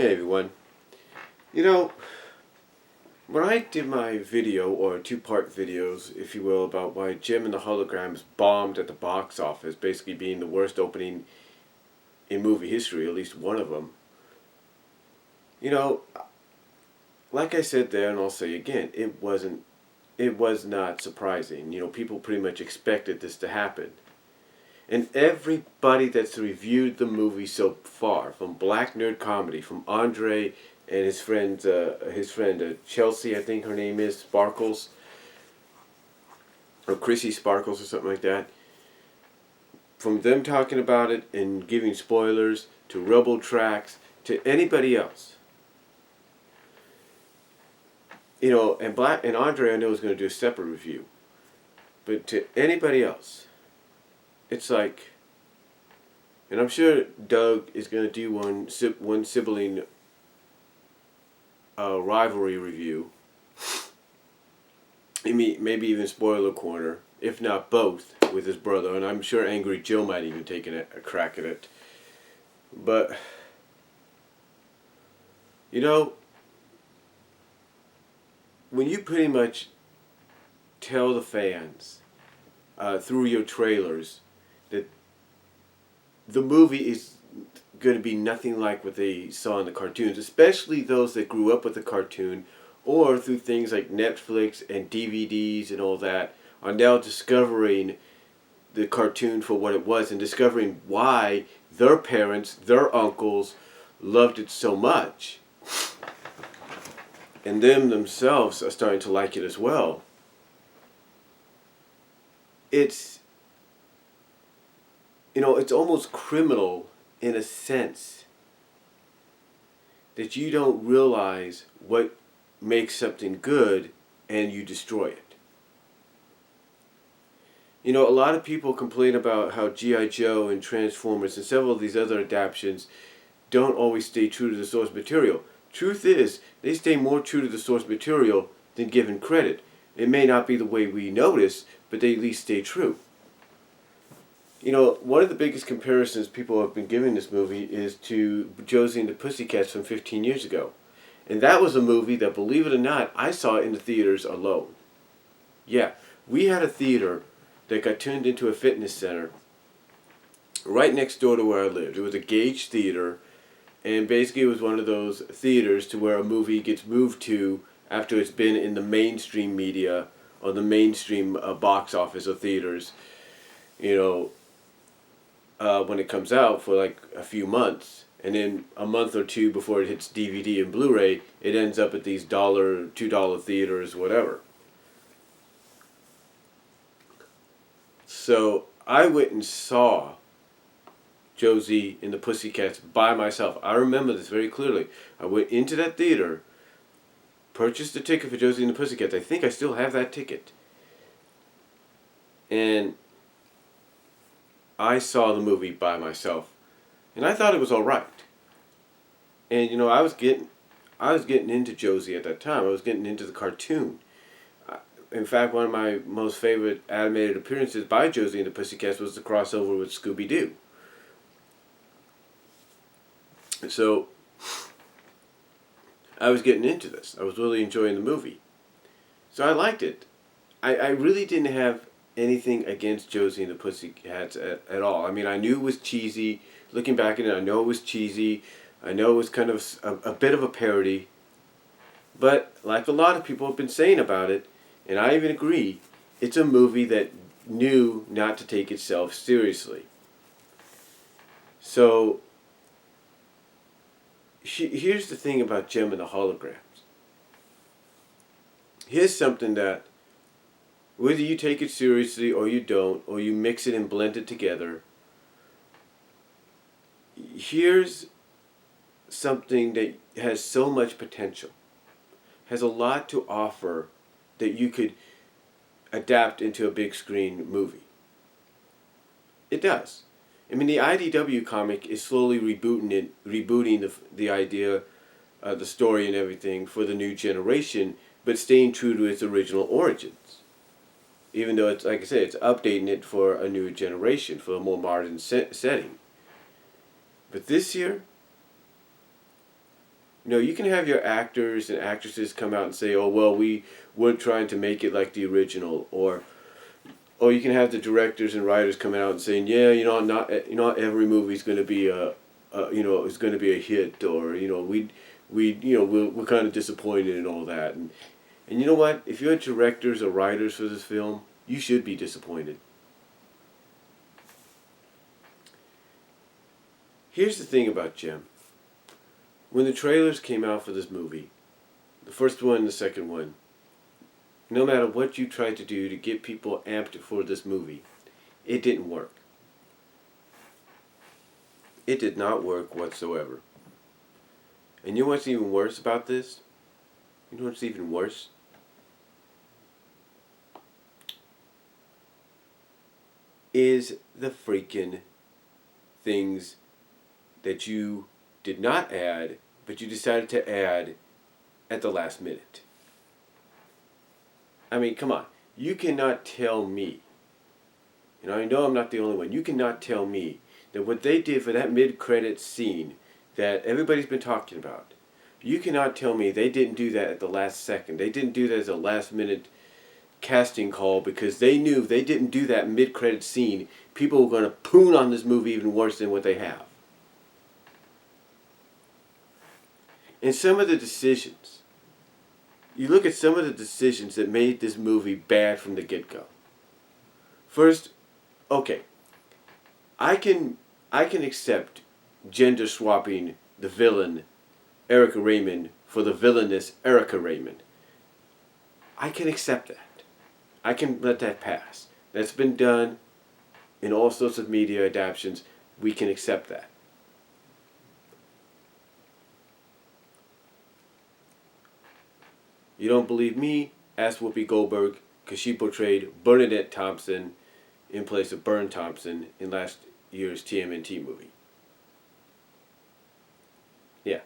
Hey everyone. You know, when I did my video, or two-part videos, if you will, about why JEM and the Holograms bombed at the box office, basically being the worst opening in movie history, at least one of them, you know, like I said there, and I'll say again, it was not surprising. People pretty much expected this to happen. And everybody that's reviewed the movie so far, from Black Nerd Comedy, from Andre and his friend Chelsea, I think her name is, Sparkles, or Chrissy Sparkles or something like that, from them talking about it and giving spoilers, to Rebel Tracks, to anybody else. And Andre I know is going to do a separate review. But to anybody else, it's like, and I'm sure Doug is going to do one sibling rivalry review. Maybe even spoiler corner, if not both, with his brother. And I'm sure Angry Joe might even take a crack at it. But, when you pretty much tell the fans through your trailers that the movie is going to be nothing like what they saw in the cartoons, especially those that grew up with the cartoon, or through things like Netflix and DVDs and all that, are now discovering the cartoon for what it was and discovering why their parents, their uncles, loved it so much. And them themselves are starting to like it as well. It's almost criminal in a sense that you don't realize what makes something good and you destroy it. A lot of people complain about how G.I. Joe and Transformers and several of these other adaptations don't always stay true to the source material. Truth is, they stay more true to the source material than given credit. It may not be the way we notice, but they at least stay true. One of the biggest comparisons people have been giving this movie is to Josie and the Pussycats from 15 years ago. And that was a movie that, believe it or not, I saw in the theaters alone. Yeah, we had a theater that got turned into a fitness center right next door to where I lived. It was a Gauge theater, and basically it was one of those theaters to where a movie gets moved to after it's been in the mainstream media or the mainstream box office of theaters, when it comes out for like a few months. And then a month or two before it hits DVD and Blu-ray, it ends up at these $2 theaters, whatever. So I went and saw Josie and the Pussycats by myself. I remember this very clearly. I went into that theater, purchased a ticket for Josie and the Pussycats. I think I still have that ticket. And I saw the movie by myself. And I thought it was all right. And I was getting into Josie at that time. I was getting into the cartoon. In fact, one of my most favorite animated appearances by Josie and the Pussycats was the crossover with Scooby-Doo. So I was getting into this. I was really enjoying the movie. So I liked it. I really didn't have anything against Josie and the Pussycats at all. I mean, I knew it was cheesy. Looking back at it, I know it was cheesy. I know it was kind of a bit of a parody. But like a lot of people have been saying about it, and I even agree, it's a movie that knew not to take itself seriously. So here's the thing about JEM and the Holograms. Here's something that, whether you take it seriously or you don't, or you mix it and blend it together, here's something that has so much potential, has a lot to offer, that you could adapt into a big screen movie. It does. I mean, the IDW comic is slowly rebooting the idea, the story and everything for the new generation, but staying true to its original origins. Even though it's, like I said, it's updating it for a new generation, for a more modern setting. But this year, You know, you can have your actors and actresses come out and say, "Oh, well, we weren't trying to make it like the original," or you can have the directors and writers coming out and saying, "Yeah, not every movie's going to be is going to be a hit," or we're kind of disappointed and all that. And you know what? If you're directors or writers for this film, you should be disappointed. Here's the thing about JEM. When the trailers came out for this movie, the first one and the second one, no matter what you tried to do to get people amped for this movie, it didn't work. It did not work whatsoever. And you know what's even worse about this? You know what's even worse? Is the freaking things that you did not add, but you decided to add at the last minute. I mean, come on. You cannot tell me, I know I'm not the only one, you cannot tell me that what they did for that mid-credits scene that everybody's been talking about, you cannot tell me they didn't do that at the last second. They didn't do that as a last-minute casting call because they knew if they didn't do that mid-credits scene, people were going to poon on this movie even worse than what they have. And some of the decisions, you look at some of the decisions that made this movie bad from the get-go. First, okay, I can accept gender swapping the villain Erica Raymond for the villainous Erica Raymond. I can accept that. I can let that pass. That's been done in all sorts of media adaptations. We can accept that. You don't believe me? Ask Whoopi Goldberg, because she portrayed Bernadette Thompson in place of Bern Thompson in last year's TMNT movie. Yeah.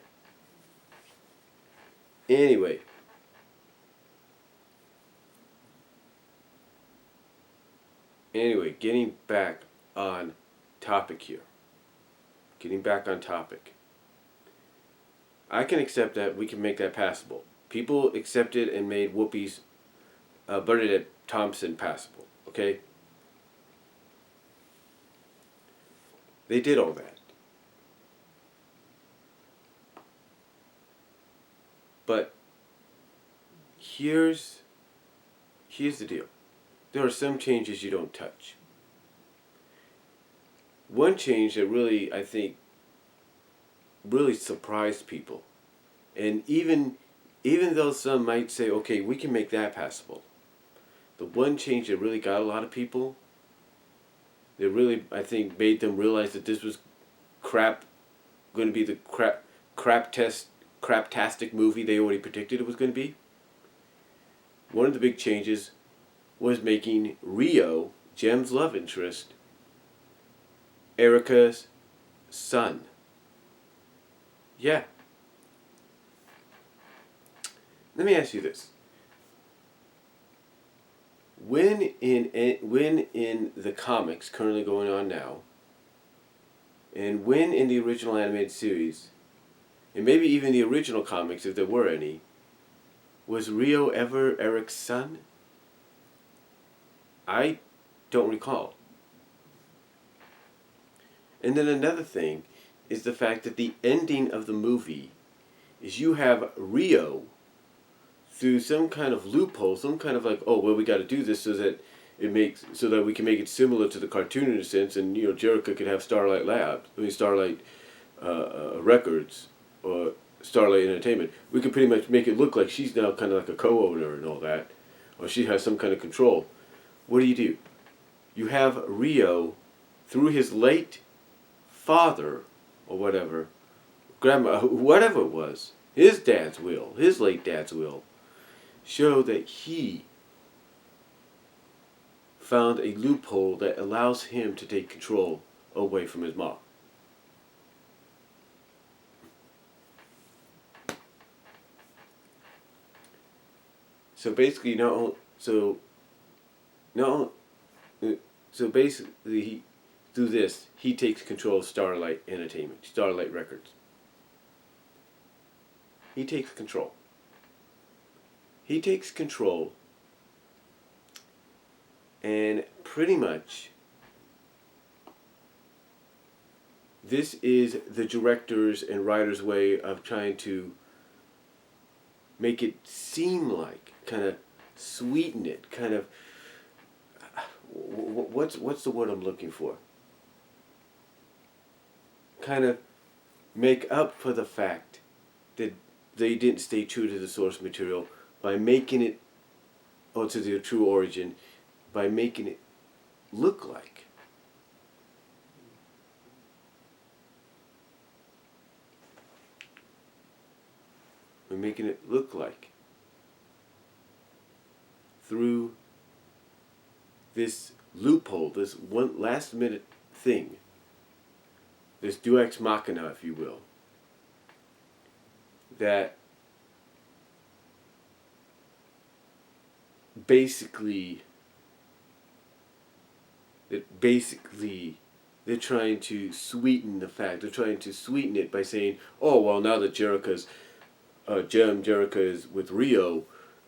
Anyway. Getting back on topic here. I can accept that. We can make that passable. People accepted and made Whoopi's Bernadette Thompson passable. Okay? They did all that. But here's the deal. There are some changes you don't touch. One change that really, I think, really surprised people, and even though some might say, okay, we can make that passable, the one change that really got a lot of people, that really, I think, made them realize that this was going to be the craptastic movie they already predicted it was going to be. One of the big changes was making Rio, JEM's love interest, Erica's son. Yeah. Let me ask you this. When in the comics currently going on now, and when in the original animated series, and maybe even the original comics if there were any, was Rio ever Eric's son? I don't recall. And then another thing is the fact that the ending of the movie is you have Rio through some kind of loophole, some kind of like, oh well, we got to do this so that we can make it similar to the cartoon in a sense, and Jerica could have Starlight Records or Starlight Entertainment. We could pretty much make it look like she's now kind of like a co-owner and all that, or she has some kind of control. What do? You have Rio, through his late father, or whatever, grandma, whatever it was, his late dad's will, show that he found a loophole that allows him to take control away from his mom. So basically, through this, he takes control of Starlight Entertainment, Starlight Records. he takes control. He takes control, and pretty much this is the director's and writer's way of trying to make it seem like, kind of sweeten it, kind of, what's the word I'm looking for? Kind of make up for the fact that they didn't stay true to the source material by making it, or to their true origin, by making it look like. By making it look like. Through this loophole, this one last minute thing, this deus ex machina, if you will, that basically they're trying to sweeten the fact. They're trying to sweeten it by saying, oh, well, now that Jerica is with Rio,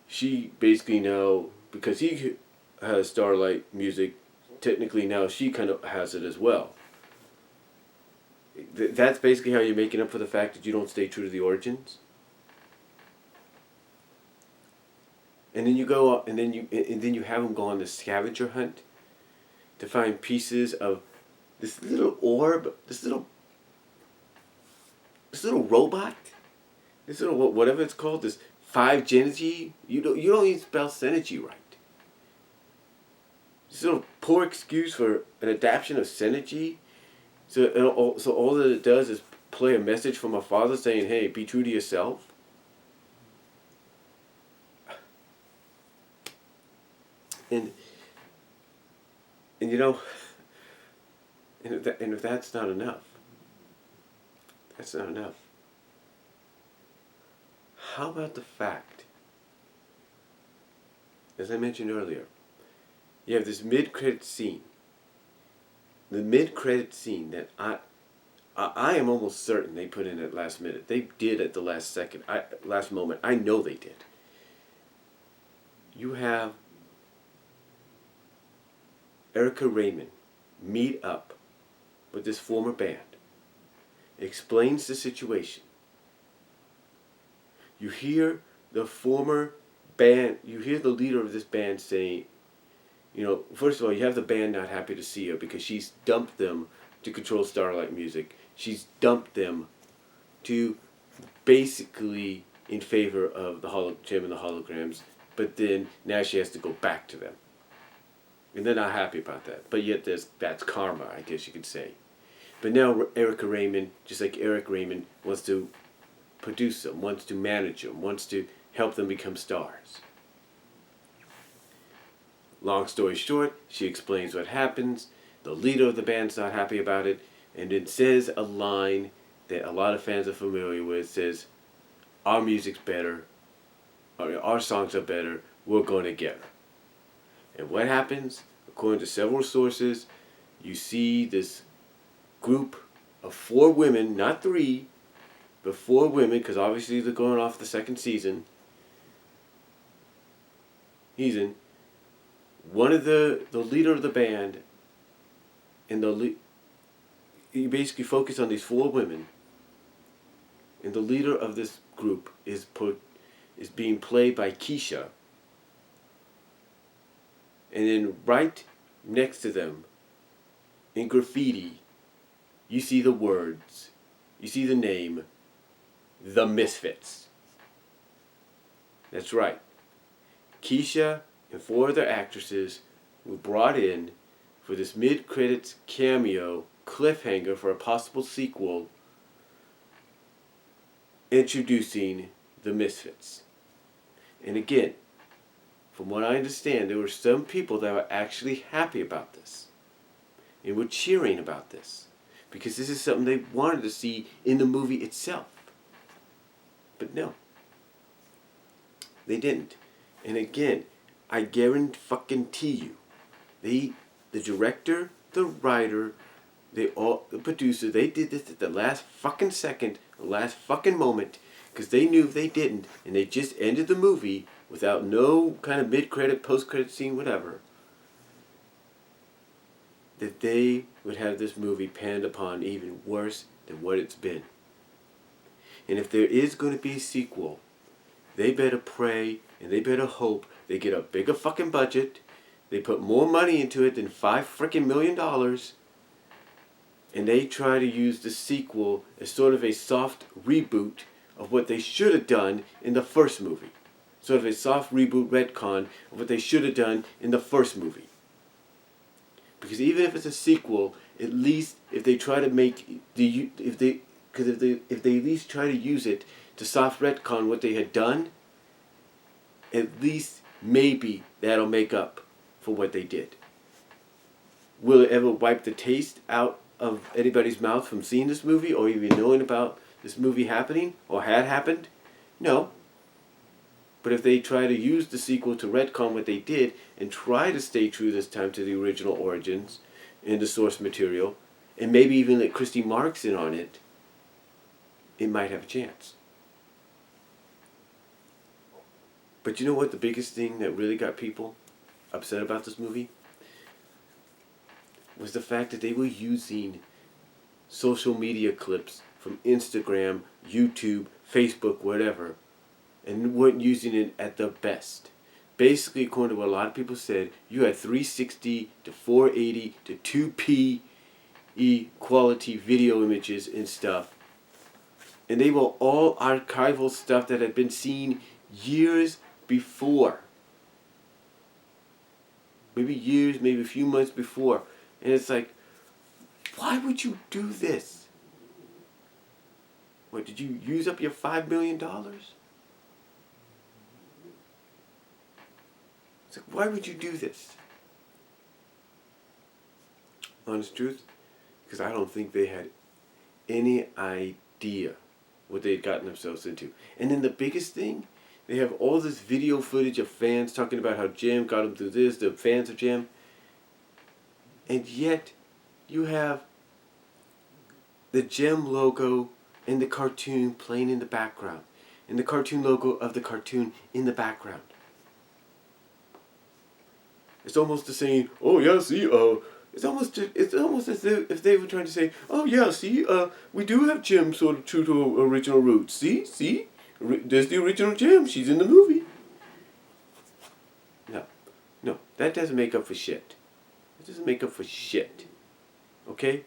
she basically now, because he has Starlight music, technically now she kind of has it as well. That's basically how you're making up for the fact that you don't stay true to the origins. And then you go up, and then you have them go on this scavenger hunt to find pieces of this little orb, this little robot, this little whatever it's called, this 5G. You don't even spell synergy right. This little poor excuse for an adaptation of synergy. So all that it does is play a message from a father saying, "Hey, be true to yourself." And you know, and if that's not enough, how about the fact, as I mentioned earlier, you have this mid-credit scene. The mid-credit scene that I am almost certain they put in at last minute. They did at the last second, last moment. I know they did. You have Erica Raymond meet up with this former band, explains the situation. You hear the former band, you hear the leader of this band saying, first of all, you have the band not happy to see her because she's dumped them to control Starlight Music. She's dumped them to basically in favor of the JEM and the Holograms, but then now she has to go back to them. And they're not happy about that. But yet that's karma, I guess you could say. But now Erica Raymond, just like Eric Raymond, wants to produce them, wants to manage them, wants to help them become stars. Long story short, she explains what happens. The leader of the band's not happy about it, and it says a line that a lot of fans are familiar with. It says, our music's better, our songs are better, we're going to get her. And what happens? According to several sources, you see this group of 4 women, not 3, but 4 women, because obviously they're going off the second season. One of the leader of the band, and you basically focus on these 4 women, and the leader of this group is being played by Keisha. And then right next to them, in graffiti, you see the words, you see the name, The Misfits. That's right. Keisha and 4 other actresses were brought in for this mid-credits cameo cliffhanger for a possible sequel introducing The Misfits. And again, from what I understand, there were some people that were actually happy about this and were cheering about this because this is something they wanted to see in the movie itself. But no, they didn't. And again, I guarantee you, the director, the writer, the producer, they did this at the last fucking second, the last fucking moment Because they knew if they didn't, and they just ended the movie without no kind of mid-credit, post-credit scene, whatever, that they would have this movie panned upon even worse than what it's been. And if there is going to be a sequel, they better pray and they better hope they get a bigger fucking budget, they put more money into it than $5 million, and they try to use the sequel as sort of a soft reboot of what they should have done in the first movie. Sort of a soft reboot retcon of what they should have done in the first movie. Because even if it's a sequel, at least if they try to make if they at least try to use it to soft retcon what they had done, at least maybe that'll make up for what they did. Will it ever wipe the taste out of anybody's mouth from seeing this movie or even knowing about this movie happening or had happened? No. But if they try to use the sequel to retcon what they did and try to stay true this time to the original origins and the source material, and maybe even let Christy Marks in on it, it might have a chance. But you know what the biggest thing that really got people upset about this movie? Was the fact that they were using social media clips from Instagram, YouTube, Facebook, whatever, and weren't using it at the best. Basically, according to what a lot of people said, you had 360 to 480 to 2p quality video images and stuff. And they were all archival stuff that had been seen years before. Maybe years, maybe a few months before. And it's like, why would you do this? What, did you use up your $5 million? It's like, why would you do this? Honest truth, because I don't think they had any idea what they had gotten themselves into. And then the biggest thing, they have all this video footage of fans talking about how JEM got them through this, the fans of JEM. And yet, you have the JEM logo and the cartoon playing in the background. And the cartoon logo of the cartoon in the background. It's almost the same, oh yeah, see, it's almost as if they were trying to say, oh yeah, see, we do have JEM sort of true to original roots. See, there's the original JEM, she's in the movie. No, that doesn't make up for shit. It doesn't make up for shit. Okay?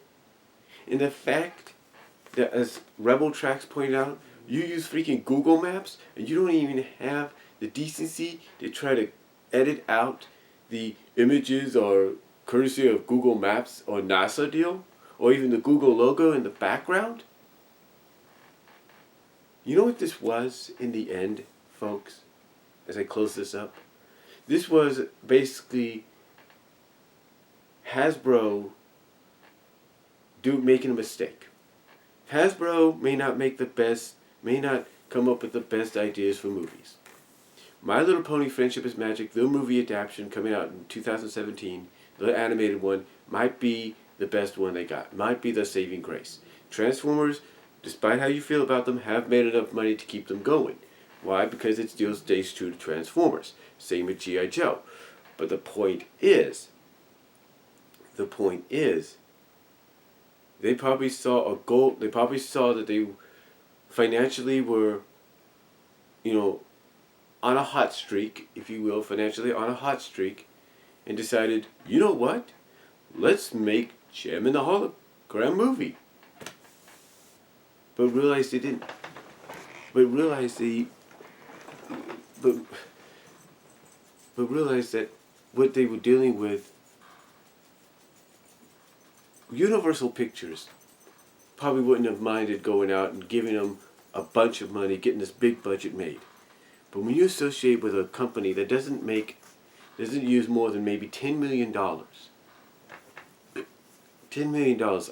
And the fact that, as Rebel Tracks pointed out, you use freaking Google Maps and you don't even have the decency to try to edit out the images or courtesy of Google Maps or NASA deal, or even the Google logo in the background. You know what this was in the end, folks, as I close this up? This was basically Hasbro making a mistake. Hasbro may not come up with the best ideas for movies. My Little Pony Friendship is Magic, the movie adaptation coming out in 2017, the animated one, might be the best one they got. Might be the saving grace. Transformers, despite how you feel about them, have made enough money to keep them going. Why? Because it still stays true to Transformers. Same with G.I. Joe. But the point is, they probably saw a goal. They probably saw that they financially were, on a hot streak, if you will, financially on a hot streak, and decided, you know what? Let's make JEM and the Hologram movie. But realized they didn't. But realized that what they were dealing with, Universal Pictures probably wouldn't have minded going out and giving them a bunch of money, getting this big budget made. But when you associate with a company that doesn't use more than maybe $10 million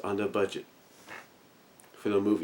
on their budget for the movie,